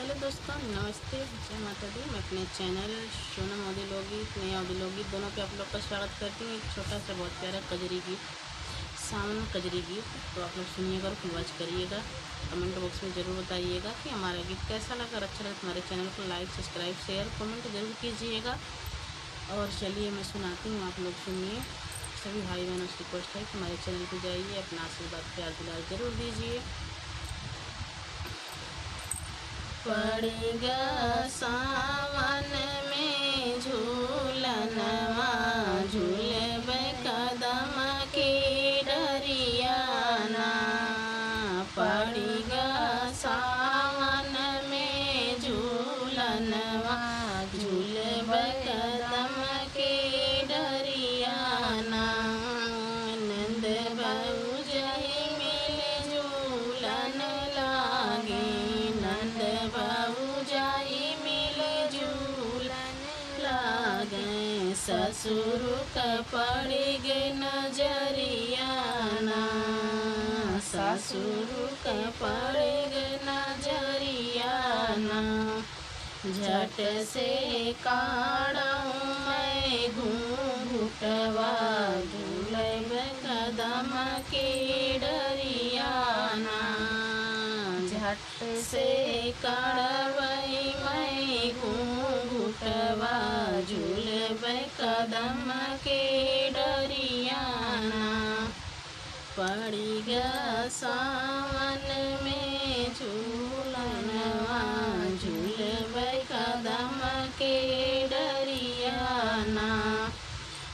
Hello दोस्तों, नमस्ते, जय माता दी। मैं अपने चैनल सोनम ऑडियोलॉगिक, नए ऑडियोलॉगिक दोनों पे आप लोग का स्वागत करती हूँ। एक छोटा सा बहुत प्यारा कजरी गीत, सावन कजरी गीत, तो आप लोग सुनिएगा और फुल वॉच करिएगा। कमेंट बॉक्स में ज़रूर बताइएगा कि हमारा गीत कैसा लगा। और अच्छा लगा तो हमारे चैनल को लाइक, सब्सक्राइब, शेयर, कमेंट ज़रूर कीजिएगा। और चलिए मैं सुनाती हूँ, आप लोग सुनिए। सभी भाई बहनों से रिक्वेस्ट है कि हमारे चैनल पर जाइए, अपना आशीर्वाद प्यार दुलार ज़रूर दीजिए। पड़ेगा सावन में झूलनवा, झूलबे कदम की डरियाना। पड़ेगा सावन में झूलनवा, झूलबे कदम की डरियाना। नंद बहू जही मिले झूलन लागे, नंद बहू जाई मिले झूलन लागे। ससुर का पड़ गए नजरियाना, ससुर का पड़ गए नजरियाना। झट से काढ़ूं मैं घूंघटवा, झूलब कदम की डरियाना। झट से काढ़वई मैं घूंघटवा, झूलब कदम के डरियाना। पड़ी गया सावन में झूलनवा, झूलब कदम के डरियाना।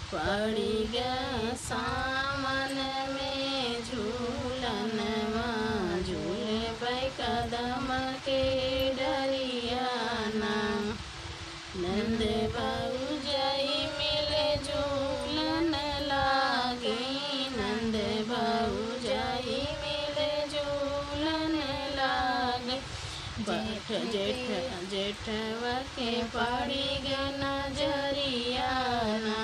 पड़ी गया सावन में झूलनवा, झूलब कदम के डरियाना। नंद बहू जई मिले झूलन लागे, नंद बहू जई मिले झूलन लागे। जेठवा के पड़ी गए नजरियाना,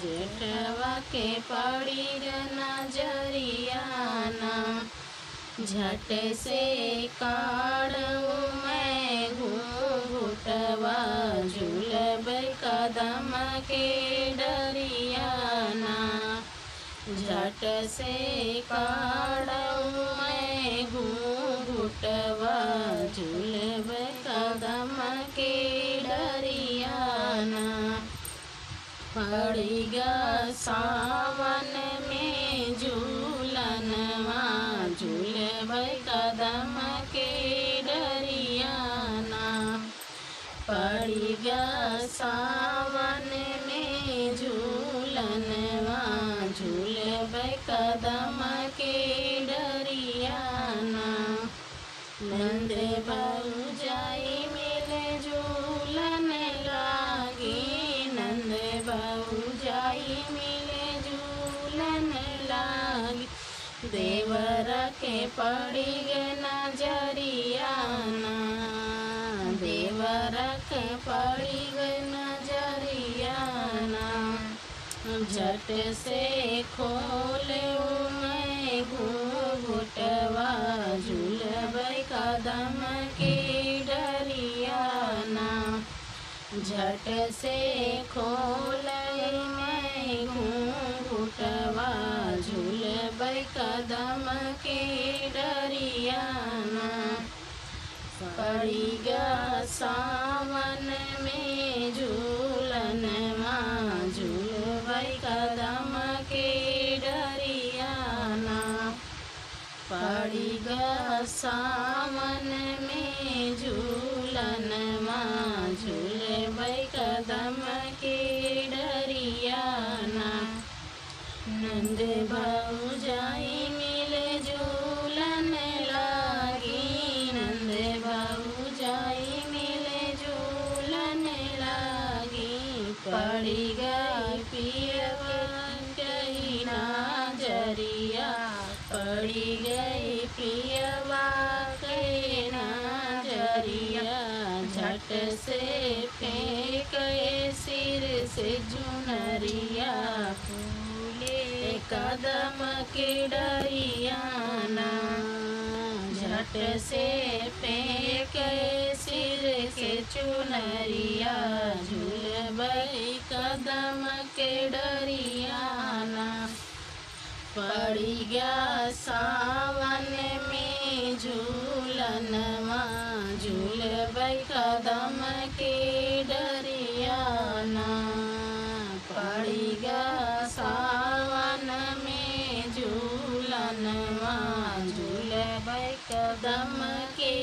जेठवा के पड़ी गए नजरियाना। झट से काढ़ूं मैं घूंघटवा, झूलब कदम के डरियाना। झट से काढ़ूं मैं घूंघटवा, झूलब कदम के डरियाना। पड़ी गया सावन में झूलनवा, झूलब कदम के डरियाना। पड़ी गया सावन में झूलनवा, झूलब कदम के डरियाना। नंद बहू जाई मिले झूलन लागे, नंद बहू जाई मिले झूलन लागे। देवर के पड़ी गए नजरियाना, देवर के पड़ी गए नजरियाना। झट से खोले मैं घूंघटवा, झूलब कदम के डरियाना। झट से खोले मैं घूंघटवा, झूलब कदम के डरियाना। पड़ी गया सावन में झूलनवा, झूलब कदम के डरियाना। पड़ी गया सावन में झूलनवा, झूलब कदम के डरियाना। नंद बहू जाई मिले झूलन लागी, नंद बहू जाई मिले झूलन लागी। पड़ी गई पियवा कही नजरिया, पड़ी गई पियवा कही नजरिया। झट से फेंक सिर से चुनरिया, कदम के डरियाना। झट से फेंके चुनरिया झूलबई कदम के डरियाना। पड़ी गया सावन में झूलनवा झूलबई कदम के डरियाना। पड़ी गया सावन में झूलनवा झूलबई कदम के